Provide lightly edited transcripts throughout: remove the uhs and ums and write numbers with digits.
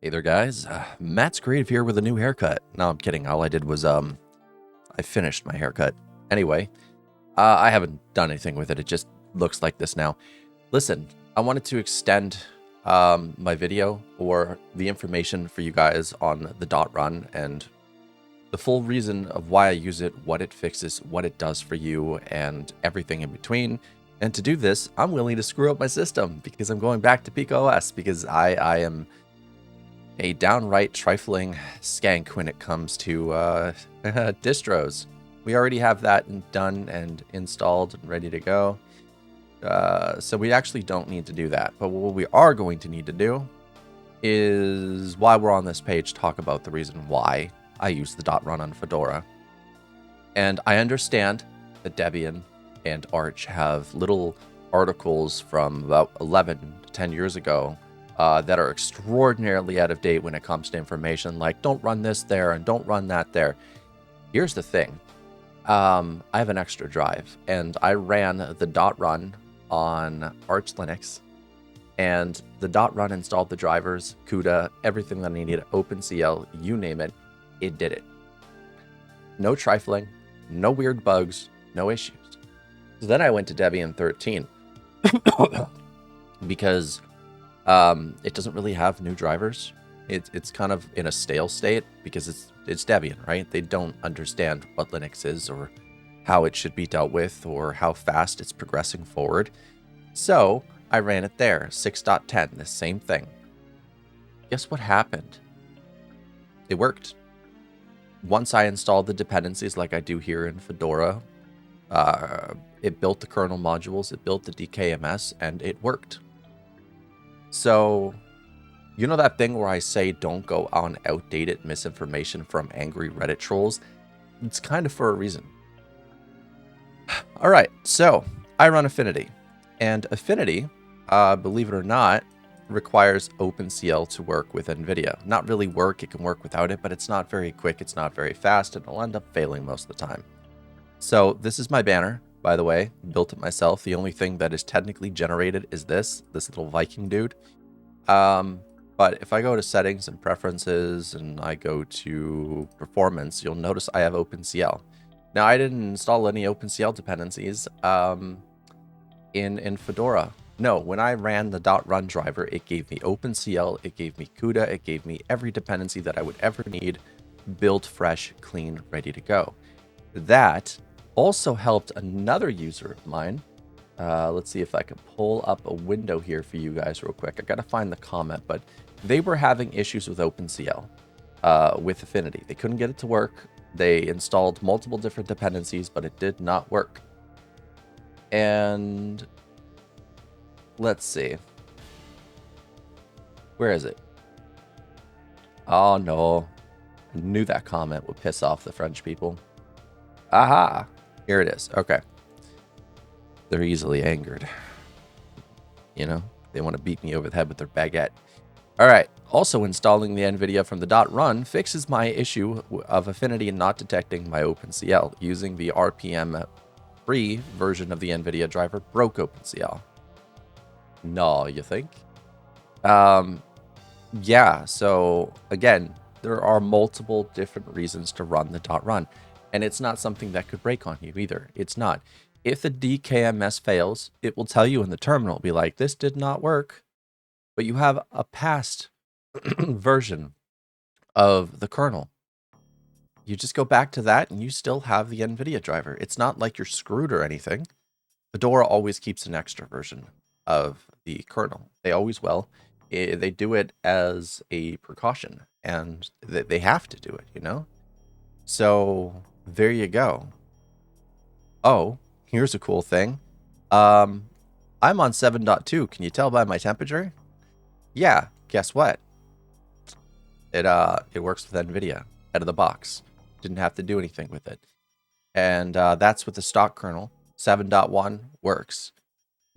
Hey there, guys. Mattscreative here with a new haircut. No, I'm kidding. All I did was, I finished my haircut. Anyway, I haven't done anything with it. It just looks like this now. Listen, I wanted to extend my video or the information for you guys on the dot run and the full reason of why I use it, what it fixes, what it does for you, and everything in between. And to do this, I'm willing to screw up my system because I'm going back to PikaOS because I am a downright trifling skank when it comes to distros. We already have that done and installed and ready to go. So we actually don't need to do that. But what we are going to need to do is, while we're on this page, talk about the reason why I use the dot run on Fedora. And I understand that Debian and Arch have little articles from about 11 to 10 years ago that are extraordinarily out of date when it comes to information, like don't run this there and don't run that there. Here's the thing. I have an extra drive, and I ran the dot run on Arch Linux, and the dot run installed the drivers, CUDA, everything that I needed, OpenCL, you name it, it did it. No trifling, no weird bugs, no issues. So then I went to Debian 13 because it doesn't really have new drivers. It's kind of in a stale state because it's Debian, right? They don't understand what Linux is or how it should be dealt with or how fast it's progressing forward. So I ran it there, 6.10, the same thing. Guess what happened? It worked. Once I installed the dependencies like I do here in Fedora, it built the kernel modules, it built the DKMS, and it worked. So, you know that thing where I say don't go on outdated misinformation from angry Reddit trolls? It's kind of for a reason. Alright, so I run Affinity. And Affinity, believe it or not, requires OpenCL to work with Nvidia. Not really work, it can work without it, but it's not very quick, it's not very fast, and it'll end up failing most of the time. So this is my banner, by the way. Built it myself. The only thing that is technically generated is this little Viking dude. But if I go to settings and preferences and I go to performance, you'll notice I have OpenCL. Now, I didn't install any OpenCL dependencies in Fedora. No, when I ran the dot run driver, it gave me OpenCL, it gave me CUDA, it gave me every dependency that I would ever need, built fresh, clean, ready to go. That also helped another user of mine. Let's see if I can pull up a window here for you guys real quick. I gotta find the comment, but they were having issues with OpenCL with Affinity. They couldn't get it to work. They installed multiple different dependencies, but it did not work. And let's see. Where is it? Oh no. I knew that comment would piss off the French people. Aha! Here it is. Okay. They're easily angered. You know? They want to beat me over the head with their baguette. Alright. Also installing the Nvidia from the dot run fixes my issue of Affinity not detecting my OpenCL. Using the RPM free version of the Nvidia driver broke OpenCL. No, you think? Yeah, so again, there are multiple different reasons to run the dot run. And it's not something that could break on you either. It's not. If the DKMS fails, it will tell you in the terminal, be like, this did not work. But you have a past version of the kernel. You just go back to that and you still have the Nvidia driver. It's not like you're screwed or anything. Fedora always keeps an extra version of the kernel. They always will. They do it as a precaution, and they have to do it, you know? So there you go. Oh, here's a cool thing. I'm on 7.2. Can you tell by my temperature? Yeah, guess what? It works with Nvidia out of the box. Didn't have to do anything with it. And that's with the stock kernel. 7.1 works.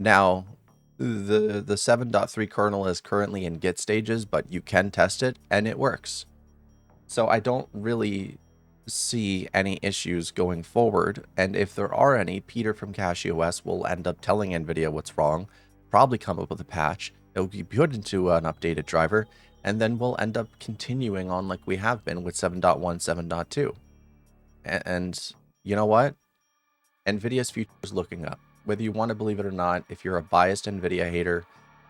Now, the 7.3 kernel is currently in Git stages, but you can test it, and it works. So I don't really see any issues going forward, and if there are any, Peter from CachyOS will end up telling Nvidia what's wrong, probably come up with a patch. It'll be put into an updated driver, and then we'll end up continuing on like we have been with 7.1, 7.2. And you know what? Nvidia's future is looking up. Whether you want to believe it or not, if you're a biased Nvidia hater,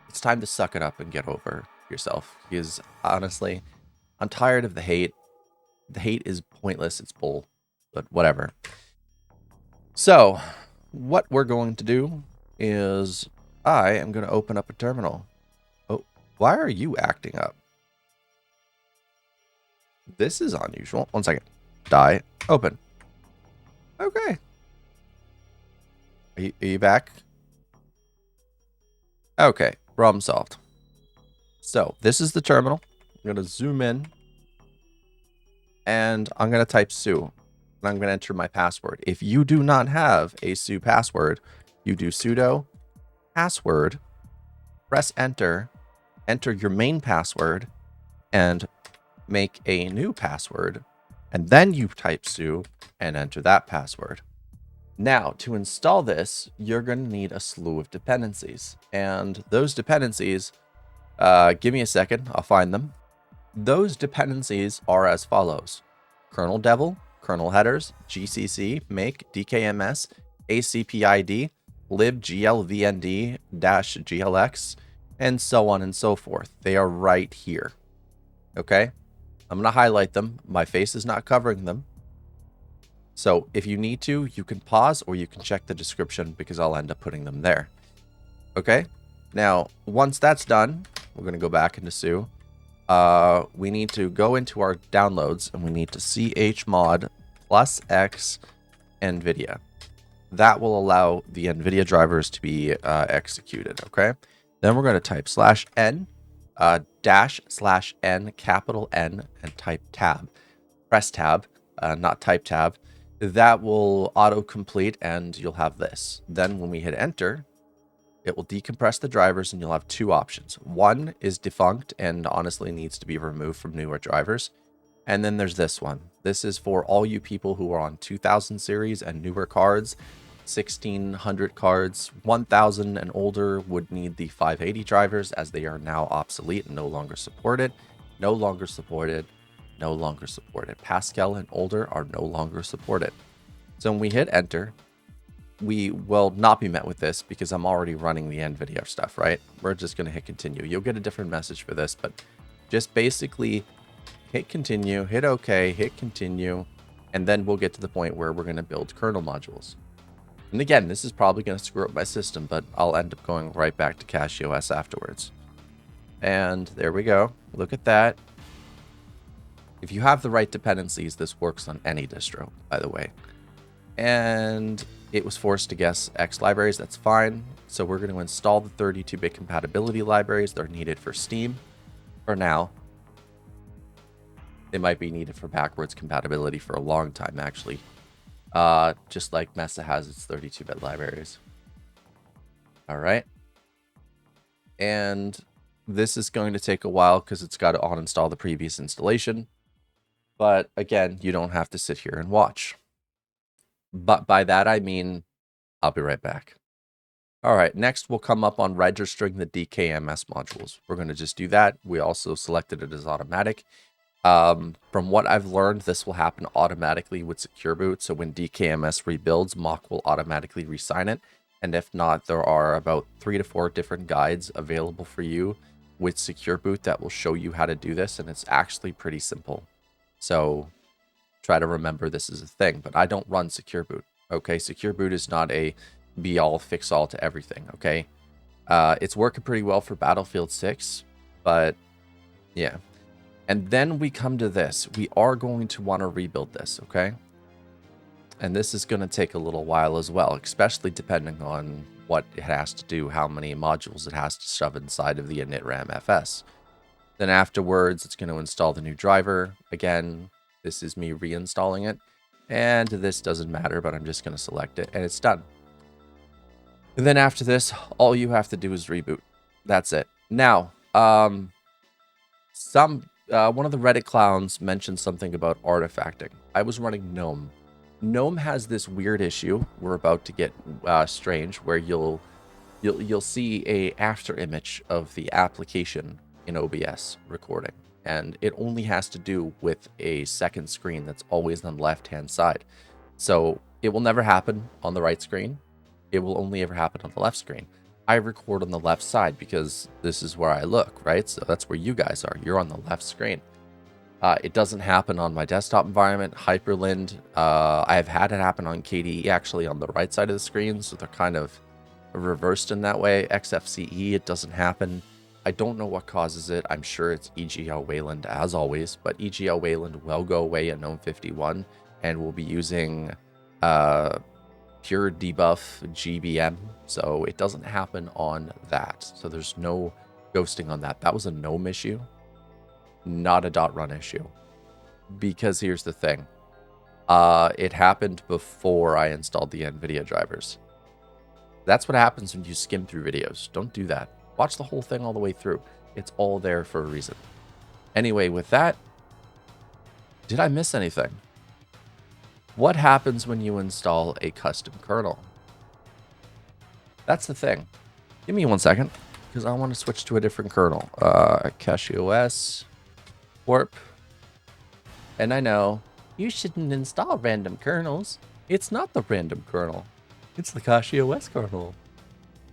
it's time to suck it up and get over yourself. Because honestly, I'm tired of the hate. The hate is pointless. It's bull. But whatever. So, what we're going to do is I am going to open up a terminal. Oh, why are you acting up? This is unusual. 1 second. Die. Open. Okay. Are you back? Okay. Problem solved. So, this is the terminal. I'm going to zoom in. And I'm going to type su. And I'm going to enter my password. If you do not have a su password, you do sudo password, press enter, enter your main password, and make a new password. And then you type su and enter that password. Now, to install this, you're going to need a slew of dependencies. And those dependencies, give me a second, I'll find them. Those dependencies are as follows: kernel devel, kernel headers, GCC, make, DKMS, ACPID, libglvnd-glx, and so on and so forth. They are right here. Okay? I'm going to highlight them. My face is not covering them. So if you need to, you can pause or you can check the description because I'll end up putting them there. Okay? Now, once that's done, we're going to go back into su. We need to go into our downloads and we need to chmod +x Nvidia. That will allow the Nvidia drivers to be executed. Okay. Then we're going to type /n /n capital N and type tab. Press tab, not type tab. That will autocomplete and you'll have this. Then when we hit enter, it will decompress the drivers and you'll have two options. One is defunct and honestly needs to be removed from newer drivers. And then there's this one. This is for all you people who are on 2000 series and newer cards. 1600 cards, 1000 and older would need the 580 drivers as they are now obsolete and no longer supported. No longer supported. No longer supported. Pascal and older are no longer supported. So when we hit enter, we will not be met with this because I'm already running the Nvidia stuff, right? We're just going to hit continue. You'll get a different message for this, but just basically hit continue, hit OK, hit continue, and then we'll get to the point where we're going to build kernel modules. And again, this is probably going to screw up my system, but I'll end up going right back to CachyOS afterwards. And there we go. Look at that. If you have the right dependencies, this works on any distro, by the way. And it was forced to guess X libraries. That's fine. So we're going to install the 32-bit compatibility libraries. They're needed for Steam for now. They might be needed for backwards compatibility for a long time, actually. Just like Mesa has its 32-bit libraries. All right. And this is going to take a while because it's got to uninstall the previous installation. But again, you don't have to sit here and watch. But by that, I mean, I'll be right back. All right, next we'll come up on registering the DKMS modules. We're going to just do that. We also selected it as automatic. From what I've learned, this will happen automatically with Secure Boot. So when DKMS rebuilds, Mock will automatically resign it. And if not, there are about 3 to 4 different guides available for you with Secure Boot that will show you how to do this. And it's actually pretty simple. So try to remember this is a thing, but I don't run Secure Boot. Okay, Secure Boot is not a be-all, fix-all to everything. Okay, it's working pretty well for Battlefield 6, but yeah. And then we come to this. We are going to want to rebuild this. Okay, and this is going to take a little while as well, especially depending on what it has to do, how many modules it has to shove inside of the initram FS. Then afterwards, it's going to install the new driver. Again, this is me reinstalling it. And this doesn't matter, but I'm just going to select it and it's done. And then after this, all you have to do is reboot. That's it. Now, one of the Reddit clowns mentioned something about artifacting. I was running Gnome. Gnome has this weird issue. We're about to get strange, where you'll see a after image of the application in OBS recording. And it only has to do with a second screen that's always on the left-hand side. So it will never happen on the right screen. It will only ever happen on the left screen. I record on the left side because this is where I look, right? So that's where you guys are. You're on the left screen. It doesn't happen on my desktop environment. Hyprland, I've had it happen on KDE actually on the right side of the screen, so they're kind of reversed in that way. XFCE, it doesn't happen. I don't know what causes it. I'm sure it's EGL Wayland as always, but EGL Wayland will go away at Gnome 51, and we'll be using pure debuff GBM, so it doesn't happen on that. So there's no ghosting on that. That was a Gnome issue, not a .run issue. Because here's the thing. It happened before I installed the Nvidia drivers. That's what happens when you skim through videos. Don't do that. Watch the whole thing all the way through. It's all there for a reason. Anyway, with that, did I miss anything? What happens when you install a custom kernel? That's the thing. Give me 1 second, because I want to switch to a different kernel. CachyOS, Warp. And I know, you shouldn't install random kernels. It's not the random kernel. It's the CachyOS kernel.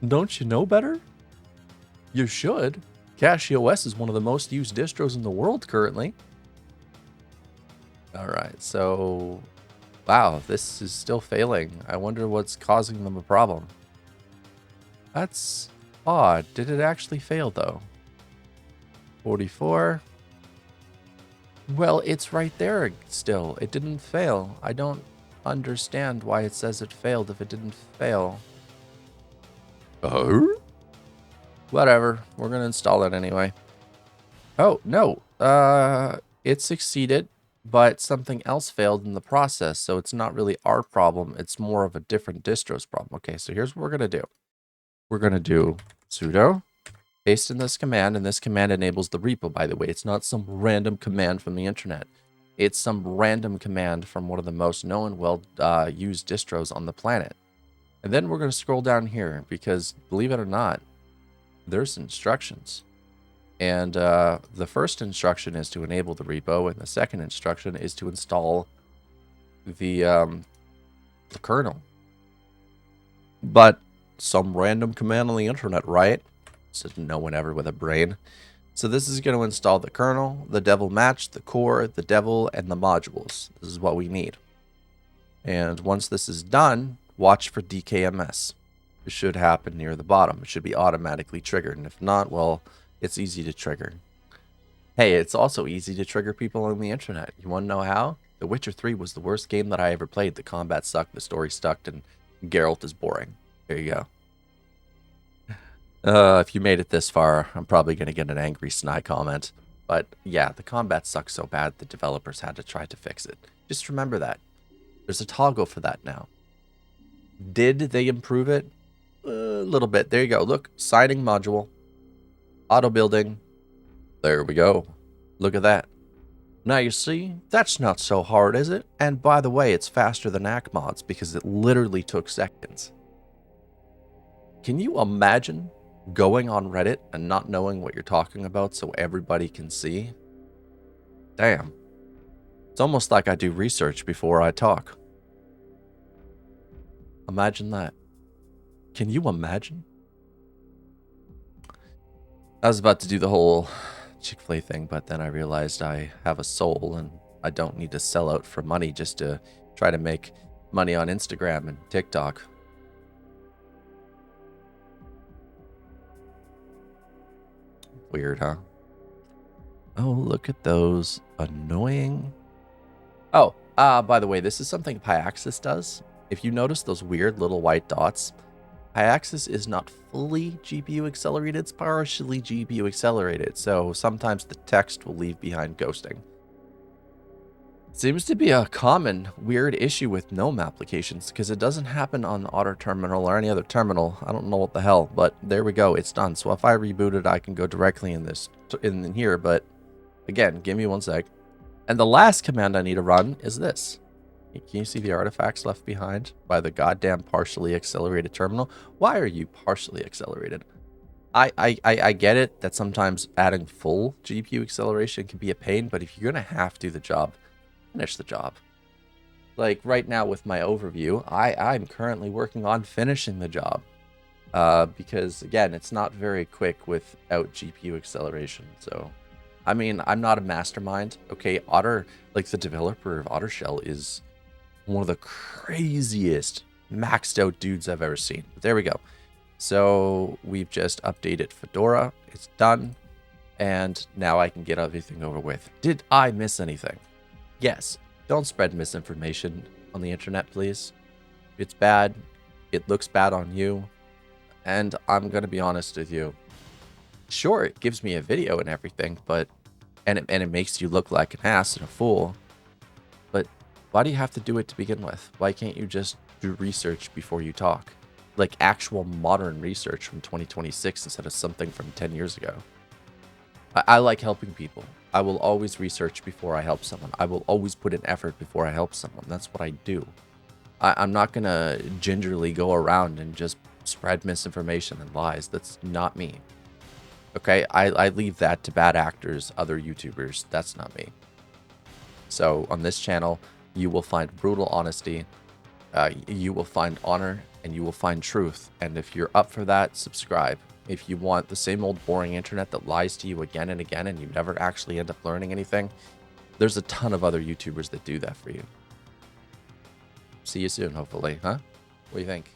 Don't you know better? You should. CachyOS is one of the most used distros in the world currently. Alright, so... wow, this is still failing. I wonder what's causing them a problem. That's odd. Did it actually fail, though? 44. Well, it's right there still. It didn't fail. I don't understand why it says it failed if it didn't fail. Oh? Whatever. We're going to install it anyway. Oh, no. It succeeded, but something else failed in the process, so it's not really our problem. It's more of a different distro's problem. Okay, so here's what we're going to do. We're going to do sudo, paste in this command, and this command enables the repo, by the way. It's not some random command from the internet. It's some random command from one of the most known, well-used distros on the planet. And then we're going to scroll down here, because, believe it or not, there's instructions. And the first instruction is to enable the repo, and the second instruction is to install the kernel. But some random command on the internet, right? Says no one ever with a brain. So this is going to install the kernel, the devil match, the core, the devil, and the modules. This is what we need. And once this is done, watch for DKMS. It should happen near the bottom. It should be automatically triggered. And if not, well, it's easy to trigger. Hey, it's also easy to trigger people on the internet. You want to know how? The Witcher 3 was the worst game that I ever played. The combat sucked, the story sucked, and Geralt is boring. There you go. If you made it this far, I'm probably going to get an angry snide comment. But yeah, the combat sucked so bad the developers had to try to fix it. Just remember that. There's a toggle for that now. Did they improve it? A little bit. There you go. Look, siding module. Auto building. There we go. Look at that. Now you see, that's not so hard, is it? And by the way, it's faster than ACMods because it literally took seconds. Can you imagine going on Reddit and not knowing what you're talking about so everybody can see? Damn. It's almost like I do research before I talk. Imagine that. Can you imagine? I was about to do the whole Chick-fil-A thing, but then I realized I have a soul and I don't need to sell out for money just to try to make money on Instagram and TikTok. Weird, huh? Oh, look at those annoying... Oh, by the way, this is something PikaOS does. If you notice those weird little white dots, PikaOS is not fully GPU accelerated, it's partially GPU accelerated, so sometimes the text will leave behind ghosting. Seems to be a common weird issue with Gnome applications because it doesn't happen on Auto Terminal or any other terminal. I don't know what the hell, but there we go. It's done. So if I reboot it, I can go directly in here. But again, give me 1 sec. And the last command I need to run is this. Can you see the artifacts left behind by the goddamn partially accelerated terminal? Why are you partially accelerated? I get it that sometimes adding full GPU acceleration can be a pain, but if you're gonna have to do the job, finish the job. Like right now with my overview, I'm currently working on finishing the job. Because again, it's not very quick without GPU acceleration. So, I mean, I'm not a mastermind. Okay, Otter, like the developer of Otter Shell, is one of the craziest maxed out dudes I've ever seen. But there we go. So we've just updated Fedora. It's done. And now I can get everything over with. Did I miss anything? Yes. Don't spread misinformation on the internet, please. It's bad. It looks bad on you. And I'm going to be honest with you. Sure, it gives me a video and everything, but and it makes you look like an ass and a fool. But why do you have to do it to begin with? Why can't you just do research before you talk? Like actual modern research from 2026 instead of something from 10 years ago. I like helping people. I will always research before I help someone. I will always put in effort before I help someone. That's what I do. I'm not going to gingerly go around and just spread misinformation and lies. That's not me. Okay, I leave that to bad actors, other YouTubers. That's not me. So on this channel, you will find brutal honesty, you will find honor, and you will find truth. And if you're up for that, subscribe. If you want the same old boring internet that lies to you again and again and you never actually end up learning anything, there's a ton of other YouTubers that do that for you. See you soon, hopefully, huh? What do you think?